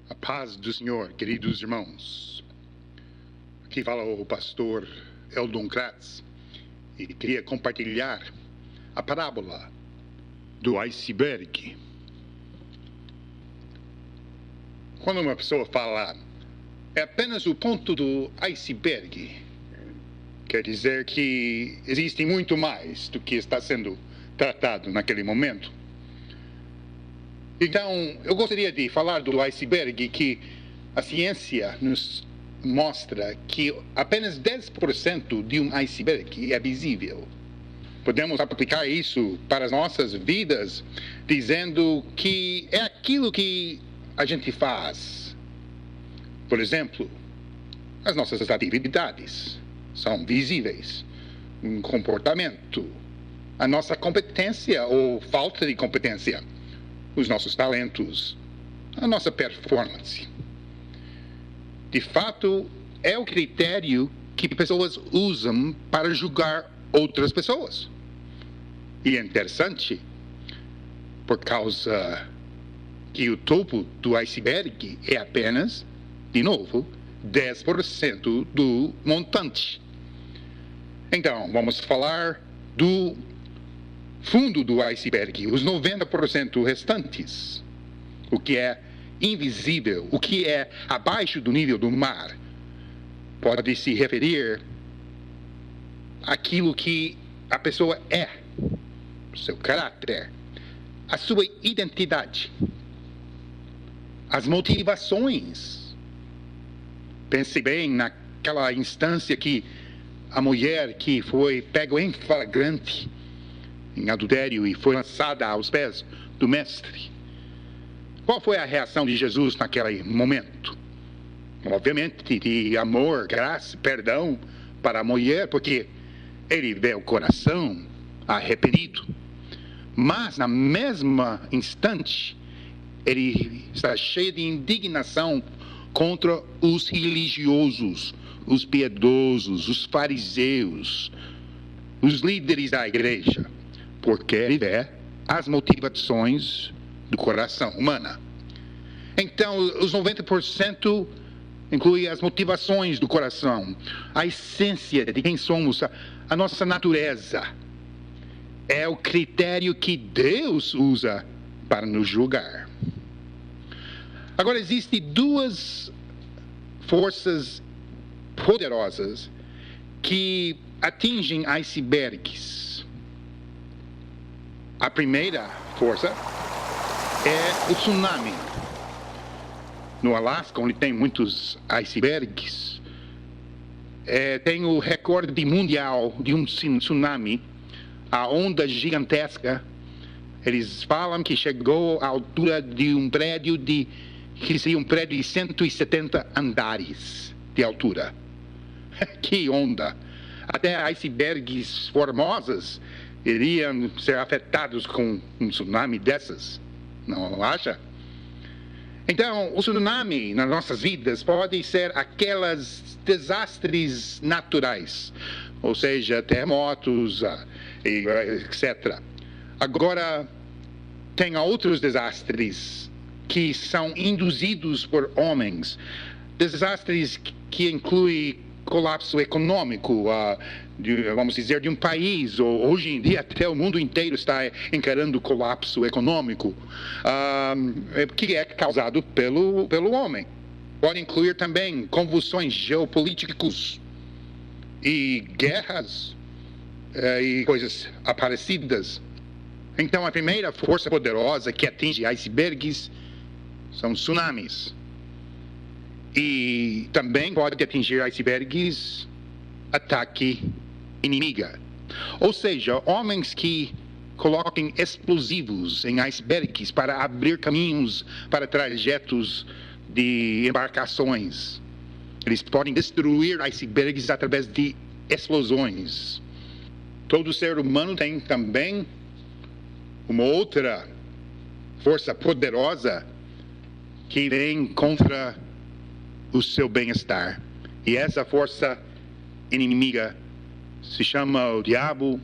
A paz do Senhor, queridos irmãos. Aqui fala o pastor Eldon Kratz e queria compartilhar a parábola do iceberg. Quando uma pessoa fala é apenas o ponto do iceberg, quer dizer que existe muito mais do que está sendo tratado naquele momento. Então, eu gostaria de falar do iceberg, que a ciência nos mostra que apenas 10% de um iceberg é visível. Podemos aplicar isso para as nossas vidas, dizendo que é aquilo que a gente faz. Por exemplo, as nossas atividades são visíveis. Um comportamento, a nossa competência ou falta de competência, os nossos talentos, a nossa performance. De fato, é o critério que pessoas usam para julgar outras pessoas. E é interessante, por causa que o topo do iceberg é apenas, de novo, 10% do montante. Então, vamos falar do fundo do iceberg, os 90% restantes, o que é invisível, o que é abaixo do nível do mar, pode se referir àquilo que a pessoa é, seu caráter, a sua identidade, as motivações. Pense bem naquela instância que a mulher que foi pega em flagrante em adultério e foi lançada aos pés do mestre. Qual foi a reação de Jesus naquele momento? Obviamente, de amor, graça, perdão para a mulher, porque ele vê o coração arrependido. Mas, na mesma instante, ele está cheio de indignação contra os religiosos, os piedosos, os fariseus, os líderes da igreja, porque ele vê as motivações do coração humano. Então, os 90% inclui as motivações do coração, a essência de quem somos, a nossa natureza. É o critério que Deus usa para nos julgar. Agora, existem duas forças poderosas que atingem icebergs. A primeira força é o tsunami. No Alasca, onde tem muitos icebergs, tem o recorde mundial de um tsunami, a onda gigantesca. Eles falam que chegou à altura de um prédio que seria um prédio de 170 andares de altura. Que onda! Até icebergs formosos iriam ser afetados com um tsunami dessas, não acha? Então, o tsunami nas nossas vidas pode ser aqueles desastres naturais, ou seja, terremotos, etc. Agora, tem outros desastres que são induzidos por homens, desastres que incluem colapso econômico, vamos dizer, de um país, ou hoje em dia até o mundo inteiro está encarando o colapso econômico, que é causado pelo homem. Pode incluir também convulsões geopolíticas e guerras e coisas parecidas. Então, a primeira força poderosa que atinge icebergs são tsunamis. E também pode atingir icebergs ataque inimiga. Ou seja, homens que coloquem explosivos em icebergs para abrir caminhos para trajetos de embarcações. Eles podem destruir icebergs através de explosões. Todo ser humano tem também uma outra força poderosa que vem contra o seu bem-estar. E essa força inimiga se chama o diabo,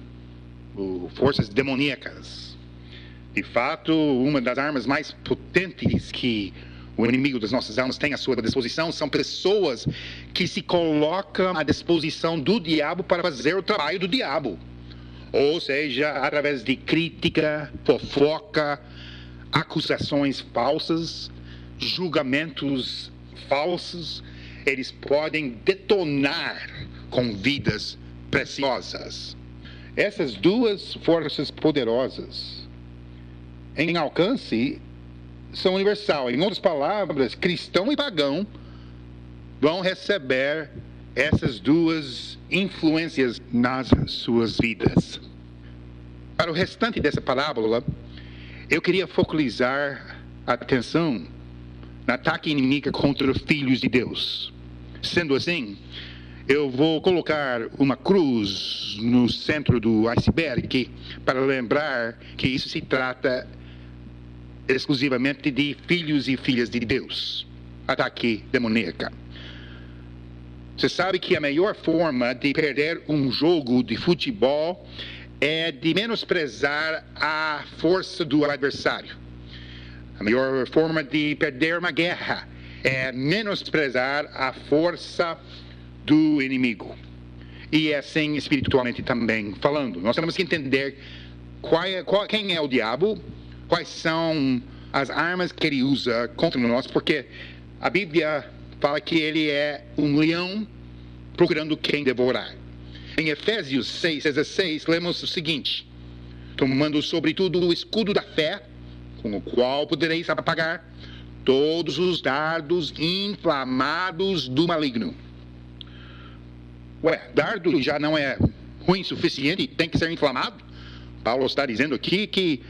ou forças demoníacas. De fato, uma das armas mais potentes que o inimigo das nossas almas tem à sua disposição são pessoas que se colocam à disposição do diabo para fazer o trabalho do diabo. Ou seja, através de crítica, fofoca, acusações falsas, julgamentos falsos, eles podem detonar com vidas preciosas. Essas duas forças poderosas em alcance são universal. Em outras palavras, cristão e pagão vão receber essas duas influências nas suas vidas. Para o restante dessa parábola, eu queria focalizar a atenção no ataque inimigo contra os filhos de Deus. Sendo assim, eu vou colocar uma cruz no centro do iceberg para lembrar que isso se trata exclusivamente de filhos e filhas de Deus. Ataque demoníaco. Você sabe que a melhor forma de perder um jogo de futebol é de menosprezar a força do adversário. A melhor forma de perder uma guerra é menosprezar a força do inimigo. E é assim espiritualmente também falando. Nós temos que entender quem é o diabo, quais são as armas que ele usa contra nós, porque a Bíblia fala que ele é um leão procurando quem devorar. Em Efésios 6:16, lemos o seguinte: tomando sobretudo o escudo da fé, com o qual podereis apagar todos os dardos inflamados do maligno. Dardo já não é ruim o suficiente, tem que ser inflamado? Paulo está dizendo aqui que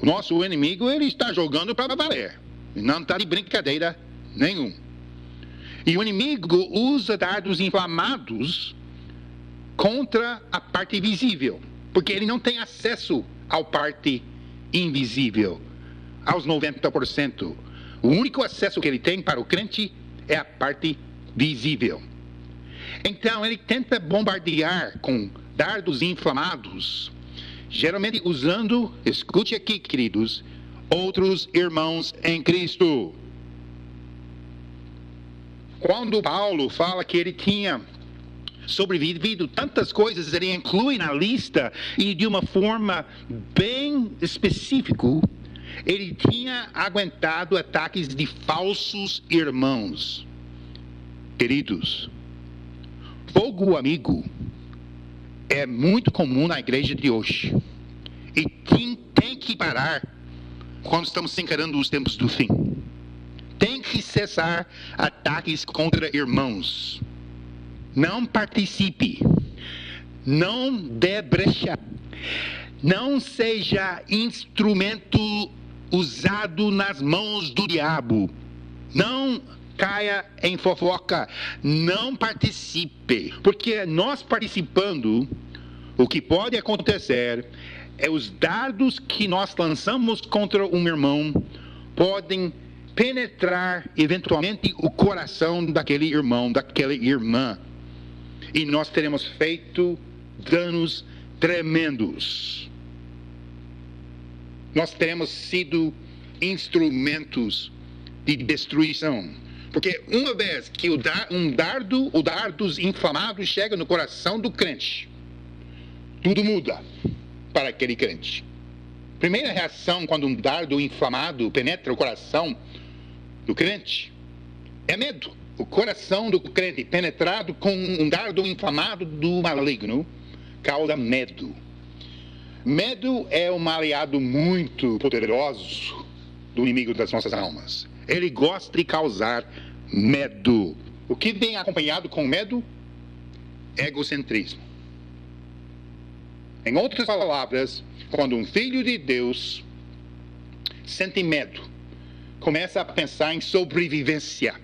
o nosso inimigo, ele está jogando para valer. Não está de brincadeira nenhum. E o inimigo usa dardos inflamados contra a parte visível, porque ele não tem acesso à parte invisível, aos 90%. O único acesso que ele tem para o crente é a parte visível. Então, ele tenta bombardear com dardos inflamados, geralmente usando, escute aqui, queridos, outros irmãos em Cristo. Quando Paulo fala que ele tinha sobrevivido tantas coisas, ele inclui na lista, e de uma forma bem específica, ele tinha aguentado ataques de falsos irmãos. Queridos, fogo amigo é muito comum na igreja de hoje. E tem que parar quando estamos encarando os tempos do fim. Tem que cessar ataques contra irmãos. Não participe. Não dê brecha. Não seja instrumento usado nas mãos do diabo. Não caia em fofoca. Não participe. Porque nós participando, o que pode acontecer é os dardos que nós lançamos contra um irmão podem penetrar eventualmente o coração daquele irmão, daquela irmã. E nós teremos feito danos tremendos. Nós teremos sido instrumentos de destruição. Porque uma vez que dardos inflamados chega no coração do crente, tudo muda para aquele crente. Primeira reação quando um dardo inflamado penetra o coração do crente é medo. O coração do crente penetrado com um dardo inflamado do maligno causa medo. Medo é um aliado muito poderoso do inimigo das nossas almas. Ele gosta de causar medo. O que vem acompanhado com medo? Egocentrismo. Em outras palavras, quando um filho de Deus sente medo, começa a pensar em sobrevivência,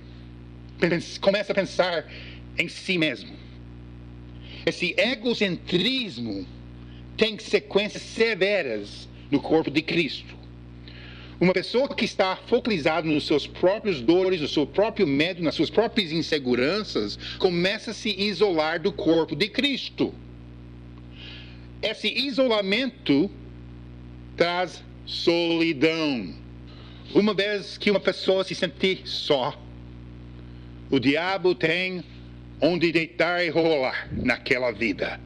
começa a pensar em si mesmo. Esse egocentrismo tem consequências severas no corpo de Cristo. Uma pessoa que está focalizada nos seus próprios dores, no seu próprio medo, nas suas próprias inseguranças, começa a se isolar do corpo de Cristo. Esse isolamento traz solidão. Uma vez que uma pessoa se sente só, o diabo tem onde deitar e rolar naquela vida.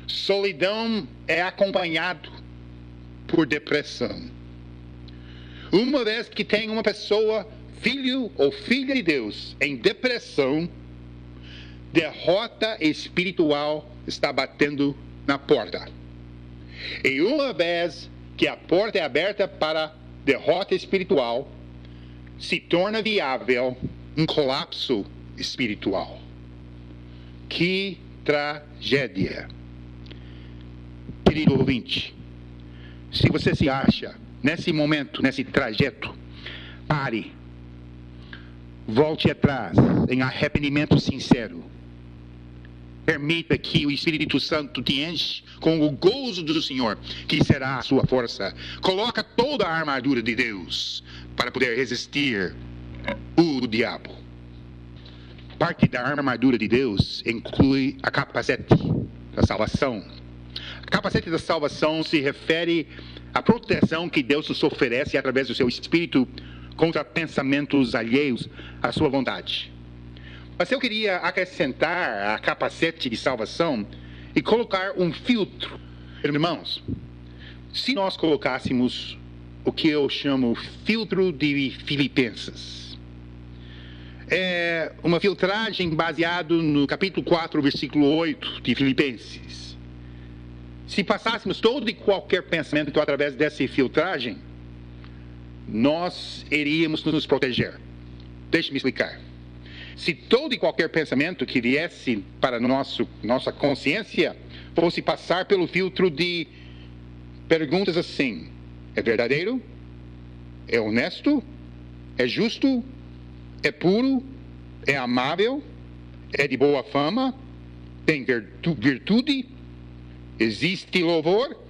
Solidão é acompanhado por depressão. Uma vez que tem uma pessoa, filho ou filha de Deus, em depressão, derrota espiritual está batendo na porta. E uma vez que a porta é aberta para derrota espiritual, se torna viável um colapso espiritual. Que tragédia. Querido ouvinte, se você se acha nesse momento, nesse trajeto, pare, volte atrás em arrependimento sincero. Permita que o Espírito Santo te enche com o gozo do Senhor, que será a sua força. Coloca toda a armadura de Deus para poder resistir o diabo. Parte da armadura de Deus inclui a capacete da salvação. A capacete da salvação se refere à proteção que Deus nos oferece através do seu Espírito contra pensamentos alheios à sua vontade. Mas eu queria acrescentar a capacete de salvação e colocar um filtro. Irmãos, se nós colocássemos o que eu chamo filtro de Filipenses, é uma filtragem baseada no capítulo 4, versículo 8 de Filipenses. Se passássemos todo e qualquer pensamento através dessa filtragem, nós iríamos nos proteger. Deixe-me explicar. Se todo e qualquer pensamento que viesse para nossa consciência fosse passar pelo filtro de perguntas assim: é verdadeiro? É honesto? É justo? É puro? É amável? É de boa fama? Tem virtude? Existe louvor?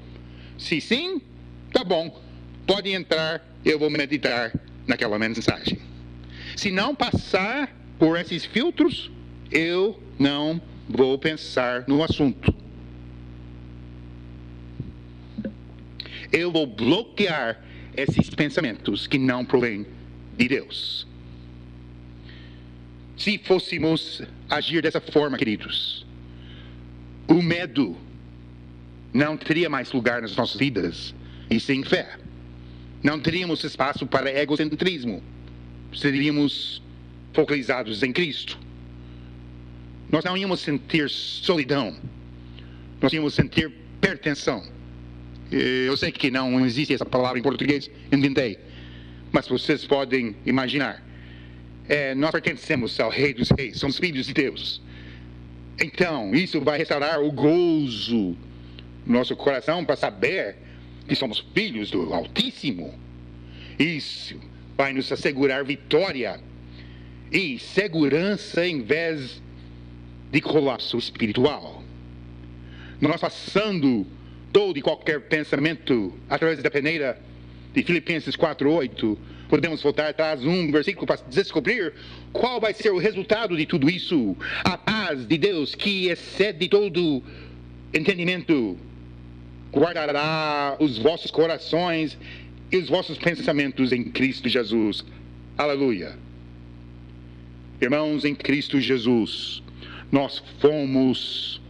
Se sim, tá bom. Pode entrar, eu vou meditar naquela mensagem. Se não passar por esses filtros, eu não vou pensar no assunto. Eu vou bloquear esses pensamentos que não provêm de Deus. Se fôssemos agir dessa forma, queridos, o medo não teria mais lugar nas nossas vidas, e sem fé. Não teríamos espaço para egocentrismo. Seríamos focalizados em Cristo. Nós não íamos sentir solidão. Nós íamos sentir pertenção. Eu sei que não existe essa palavra em português, inventei. Mas vocês podem imaginar. Nós pertencemos ao Rei dos Reis, somos filhos de Deus. Então, isso vai restaurar o gozo no nosso coração para saber que somos filhos do Altíssimo. Isso vai nos assegurar vitória e segurança em vez de colapso espiritual. Nós passando todo e qualquer pensamento através da peneira de Filipenses 4:8, podemos voltar atrás um versículo para descobrir qual vai ser o resultado de tudo isso. A paz de Deus, que excede todo entendimento, guardará os vossos corações e os vossos pensamentos em Cristo Jesus. Aleluia. Irmãos, em Cristo Jesus, nós fomos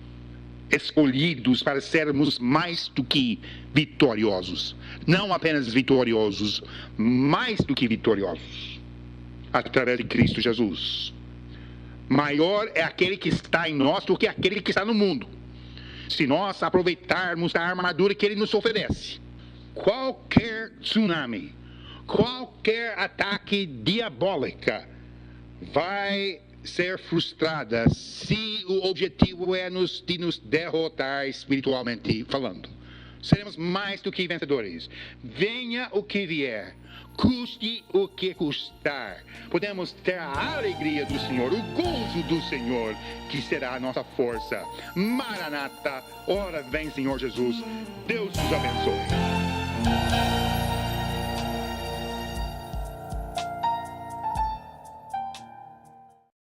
escolhidos para sermos mais do que vitoriosos. Não apenas vitoriosos, mais do que vitoriosos. Através de Cristo Jesus. Maior é aquele que está em nós do que aquele que está no mundo. Se nós aproveitarmos a armadura que Ele nos oferece, qualquer tsunami, qualquer ataque diabólico vai ser frustrada se o objetivo é de nos derrotar espiritualmente falando. Seremos mais do que vencedores. Venha o que vier, custe o que custar. Podemos ter a alegria do Senhor, o gozo do Senhor, que será a nossa força. Maranata, ora vem, Senhor Jesus. Deus nos abençoe.